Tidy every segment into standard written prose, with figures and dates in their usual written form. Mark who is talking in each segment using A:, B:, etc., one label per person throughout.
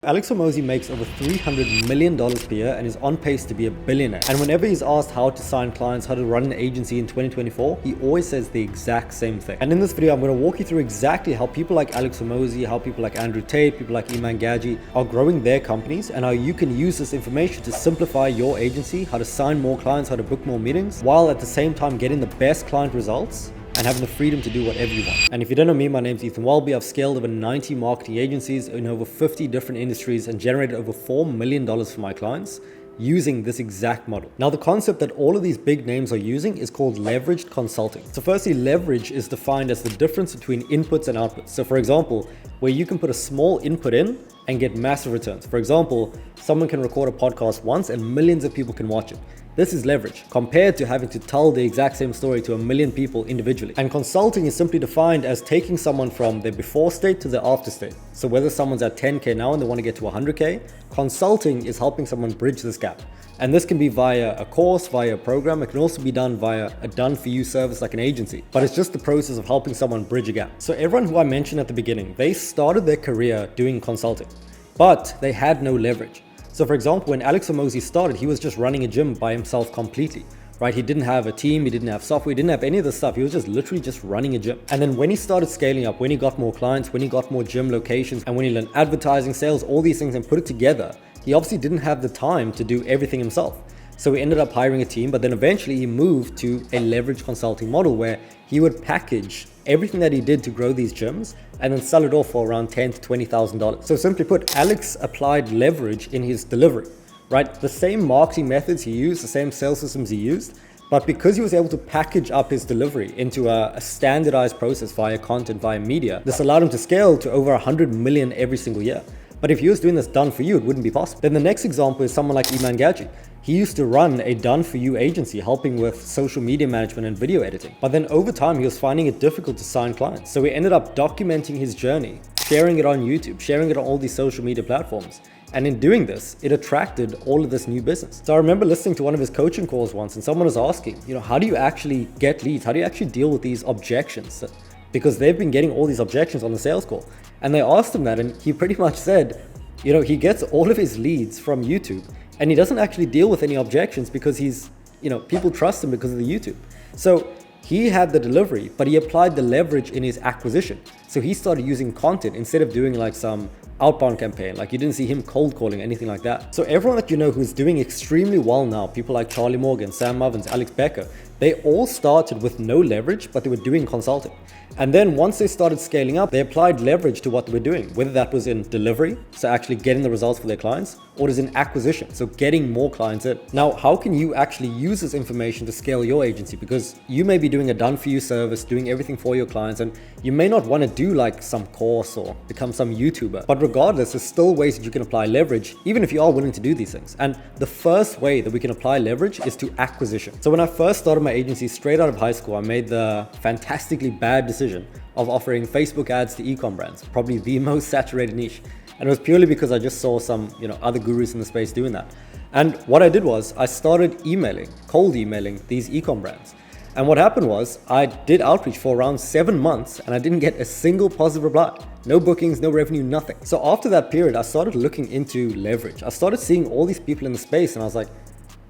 A: Alex Hormozi makes over $300 million per year and is on pace to be a billionaire. And whenever he's asked how to sign clients, how to run an agency in 2024, he always says the exact same thing. And in this video, I'm going to walk you through exactly how people like Alex Hormozi, how people like Andrew Tate, people like Iman Gadzhi are growing their companies, and how you can use this information to simplify your agency, how to sign more clients, how to book more meetings, while at the same time getting the best client results and having the freedom to do whatever you want. And if you don't know me, my name's Iman Welby. I've scaled over 90 marketing agencies in over 50 different industries and generated over $4 million for my clients using this exact model. Now, the concept that all of these big names are using is called leveraged consulting. So firstly, leverage is defined as the difference between inputs and outputs. So for example, where you can put a small input in and get massive returns. For example, someone can record a podcast once and millions of people can watch it. This is leverage compared to having to tell the exact same story to a million people individually. And consulting is simply defined as taking someone from their before state to their after state. So whether someone's at 10K now and they want to get to 100K, consulting is helping someone bridge this gap. And this can be via a course, via a program. It can also be done via a done-for-you service like an agency. But it's just the process of helping someone bridge a gap. So everyone who I mentioned at the beginning, they started their career doing consulting, but they had no leverage. So for example, when Alex Hormozi started, he was just running a gym by himself completely, right? He didn't have a team, he didn't have software, he didn't have any of this stuff. He was just literally just running a gym. And then when he started scaling up, when he got more clients, when he got more gym locations, and when he learned advertising, sales, all these things and put it together, he obviously didn't have the time to do everything himself. So he ended up hiring a team, but then eventually he moved to a leverage consulting model where he would package everything that he did to grow these gyms and then sell it off for around $10,000 to $20,000. So simply put, Alex applied leverage in his delivery, right? The same marketing methods he used, the same sales systems he used, but because he was able to package up his delivery into a standardized process via content, via media, this allowed him to scale to over 100 million every single year. But if he was doing this done for you, it wouldn't be possible. Then the next example is someone like Iman Gadzhi. He used to run a done-for-you agency helping with social media management and video editing. But then over time, he was finding it difficult to sign clients. So he ended up documenting his journey, sharing it on YouTube, sharing it on all these social media platforms. And in doing this, it attracted all of this new business. So I remember listening to one of his coaching calls once, and someone was asking, how do you actually get leads? How do you actually deal with these objections? Because they've been getting all these objections on the sales call. And they asked him that, and he pretty much said, he gets all of his leads from YouTube, and he doesn't actually deal with any objections because people trust him because of the YouTube. So he had the delivery, but he applied the leverage in his acquisition. So he started using content instead of doing like some outbound campaign. Like you didn't see him cold calling, anything like that. So everyone that who's doing extremely well now, people like Charlie Morgan, Sam Ovens, Alex Becker, they all started with no leverage, but they were doing consulting. And then once they started scaling up, they applied leverage to what they were doing, whether that was in delivery, so actually getting the results for their clients, or it is in acquisition, so getting more clients in. Now, how can you actually use this information to scale your agency? Because you may be doing a done-for-you service, doing everything for your clients, and you may not want to do like some course or become some YouTuber. But regardless, there's still ways that you can apply leverage, even if you are willing to do these things. And the first way that we can apply leverage is to acquisition. So when I first started my agency straight out of high school, I made the fantastically bad decision of offering Facebook ads to e-com brands, probably the most saturated niche. And it was purely because I just saw some, other gurus in the space doing that. And what I did was I started cold emailing these e-com brands. And what happened was I did outreach for around 7 months and I didn't get a single positive reply. No bookings, no revenue, nothing. So after that period, I started looking into leverage. I started seeing all these people in the space and I was like,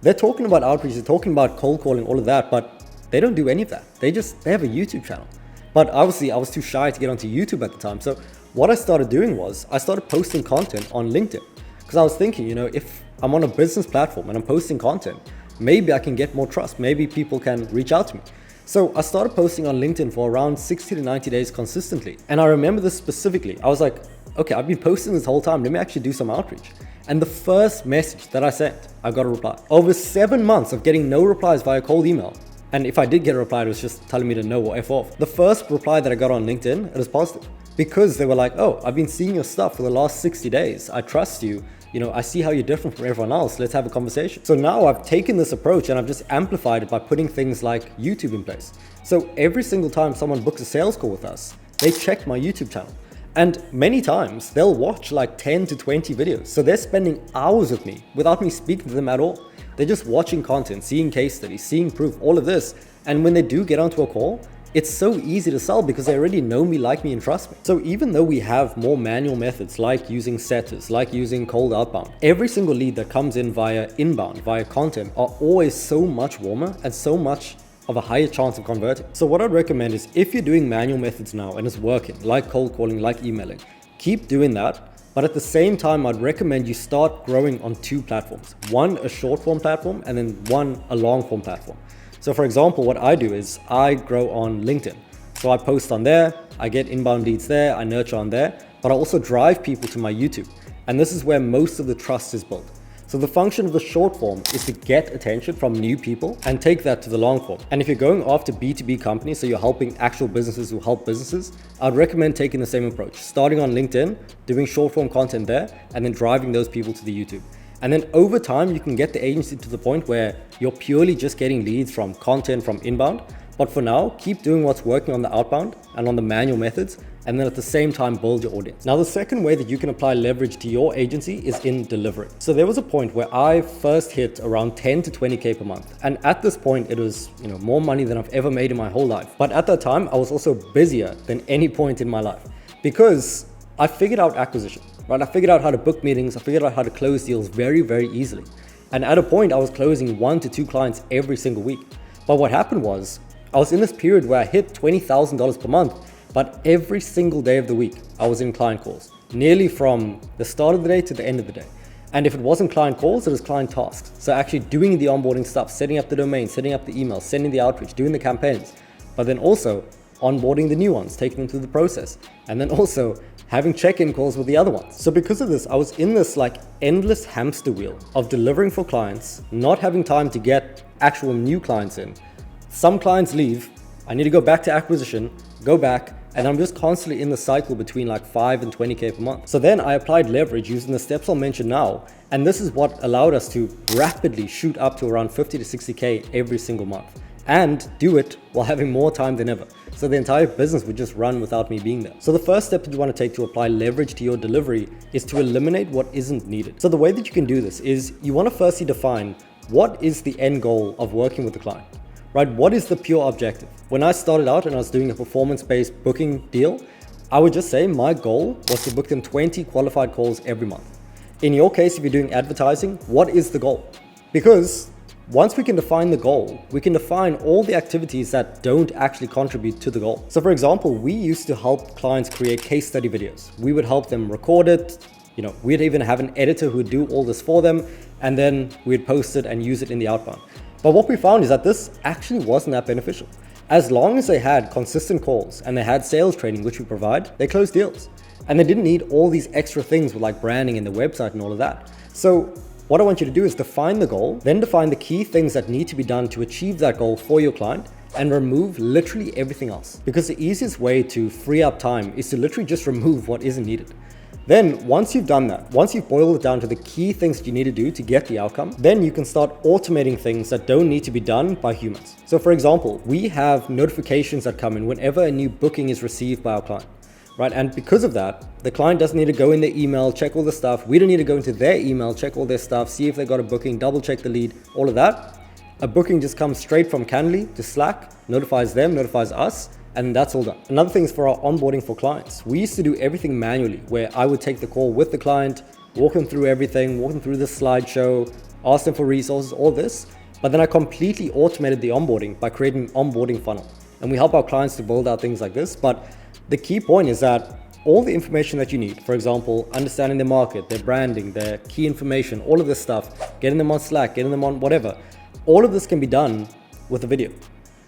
A: they're talking about outreach, they're talking about cold calling, all of that, but they don't do any of that. They have a YouTube channel. But obviously I was too shy to get onto YouTube at the time. So what I started doing was I started posting content on LinkedIn because I was thinking, if I'm on a business platform and I'm posting content, maybe I can get more trust. Maybe people can reach out to me. So I started posting on LinkedIn for around 60 to 90 days consistently. And I remember this specifically. I was like, okay, I've been posting this whole time. Let me actually do some outreach. And the first message that I sent, I got a reply. Over 7 months of getting no replies via cold email. And if I did get a reply, it was just telling me to no or F off. The first reply that I got on LinkedIn, it was positive because they were like, oh, I've been seeing your stuff for the last 60 days. I trust you. I see how you're different from everyone else. Let's have a conversation. So now I've taken this approach and I've just amplified it by putting things like YouTube in place. So every single time someone books a sales call with us, they check my YouTube channel. And many times they'll watch like 10 to 20 videos. So they're spending hours with me without me speaking to them at all. They're just watching content, seeing case studies, seeing proof, all of this. And when they do get onto a call, it's so easy to sell because they already know me, like me, and trust me. So even though we have more manual methods like using setters, like using cold outbound, every single lead that comes in via inbound, via content, are always so much warmer and so much of a higher chance of converting. So what I'd recommend is, if you're doing manual methods now and it's working, like cold calling, like emailing, keep doing that. But at the same time, I'd recommend you start growing on 2 platforms. One, a short form platform, and then one, a long form platform. So for example, what I do is I grow on LinkedIn. So I post on there, I get inbound leads there, I nurture on there, but I also drive people to my YouTube. And this is where most of the trust is built. So the function of the short form is to get attention from new people and take that to the long form. And if you're going after B2B companies, so you're helping actual businesses who help businesses, I'd recommend taking the same approach, starting on LinkedIn, doing short form content there, and then driving those people to the YouTube. And then over time, you can get the agency to the point where you're purely just getting leads from content, from inbound. But for now, keep doing what's working on the outbound and on the manual methods, and then at the same time build your audience. Now, the second way that you can apply leverage to your agency is in delivery. So there was a point where I first hit around 10 to 20K per month. And at this point, it was more money than I've ever made in my whole life. But at that time, I was also busier than any point in my life because I figured out acquisition, right? I figured out how to book meetings. I figured out how to close deals very, very easily. And at a point, I was closing 1 to 2 clients every single week. But what happened was, I was in this period where I hit $20,000 per month, but every single day of the week, I was in client calls, nearly from the start of the day to the end of the day. And if it wasn't client calls, it was client tasks. So actually doing the onboarding stuff, setting up the domain, setting up the emails, sending the outreach, doing the campaigns, but then also onboarding the new ones, taking them through the process, and then also having check-in calls with the other ones. So because of this, I was in this endless hamster wheel of delivering for clients, not having time to get actual new clients in. Some clients leave, I need to go back to acquisition, go back, and I'm just constantly in the cycle between 5 and 20K per month. So then I applied leverage using the steps I'll mention now, and this is what allowed us to rapidly shoot up to around 50 to 60K every single month, and do it while having more time than ever. So the entire business would just run without me being there. So the first step that you want to take to apply leverage to your delivery is to eliminate what isn't needed. So the way that you can do this is you want to firstly define what is the end goal of working with the client. Right? What is the pure objective? When I started out and I was doing a performance-based booking deal, I would just say my goal was to book them 20 qualified calls every month. In your case, if you're doing advertising, what is the goal? Because once we can define the goal, we can define all the activities that don't actually contribute to the goal. So for example, we used to help clients create case study videos. We would help them record it. We'd even have an editor who would do all this for them, and then we'd post it and use it in the outbound. But what we found is that this actually wasn't that beneficial. As long as they had consistent calls and they had sales training, which we provide, they closed deals. And they didn't need all these extra things with branding and the website and all of that. So what I want you to do is define the goal, then define the key things that need to be done to achieve that goal for your client, and remove literally everything else. Because the easiest way to free up time is to literally just remove what isn't needed. Then once you've done that, once you've boiled it down to the key things that you need to do to get the outcome, then you can start automating things that don't need to be done by humans. So for example, we have notifications that come in whenever a new booking is received by our client, right? And because of that, the client doesn't need to go in their email, check all the stuff. We don't need to go into their email, check all their stuff, see if they got a booking, double check the lead, all of that. A booking just comes straight from Calendly to Slack, notifies them, notifies us, and that's all done. Another thing is for our onboarding for clients. We used to do everything manually, where I would take the call with the client, walk them through everything, walk them through the slideshow, ask them for resources, all this. But then I completely automated the onboarding by creating an onboarding funnel. And we help our clients to build out things like this. But the key point is that all the information that you need, for example, understanding their market, their branding, their key information, all of this stuff, getting them on Slack, getting them on whatever, all of this can be done with a video.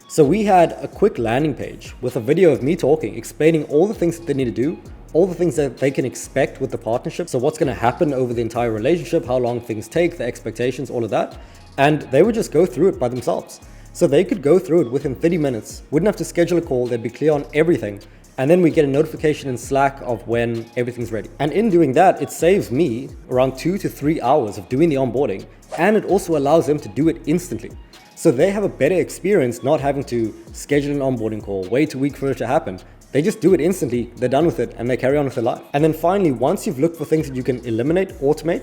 A: So we had a quick landing page with a video of me talking, explaining all the things that they need to do, all the things that they can expect with the partnership. So what's going to happen over the entire relationship, how long things take, the expectations, all of that. And they would just go through it by themselves. So they could go through it within 30 minutes, wouldn't have to schedule a call, they'd be clear on everything. And then we get a notification in Slack of when everything's ready. And in doing that, it saves me around 2 to 3 hours of doing the onboarding. And it also allows them to do it instantly. So they have a better experience not having to schedule an onboarding call, wait a week for it to happen. They just do it instantly, they're done with it, and they carry on with their life. And then finally, once you've looked for things that you can eliminate, automate,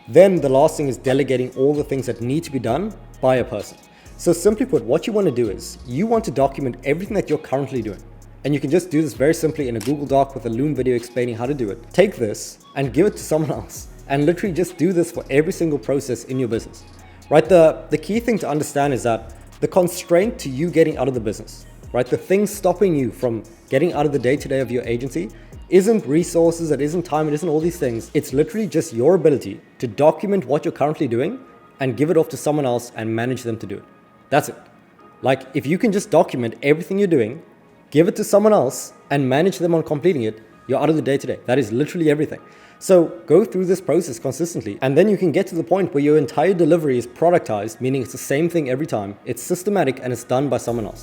A: then the last thing is delegating all the things that need to be done by a person. So simply put, what you want to do is you want to document everything that you're currently doing. And you can just do this very simply in a Google Doc with a Loom video explaining how to do it. Take this and give it to someone else and literally just do this for every single process in your business, right? The key thing to understand is that the constraint to you getting out of the business, right? The thing stopping you from getting out of the day-to-day of your agency isn't resources, it isn't time, it isn't all these things. It's literally just your ability to document what you're currently doing and give it off to someone else and manage them to do it. That's it. Like, if you can just document everything you're doing, give it to someone else and manage them on completing it, you're out of the day-to-day. That is literally everything. So go through this process consistently, and then you can get to the point where your entire delivery is productized, meaning it's the same thing every time. It's systematic and it's done by someone else.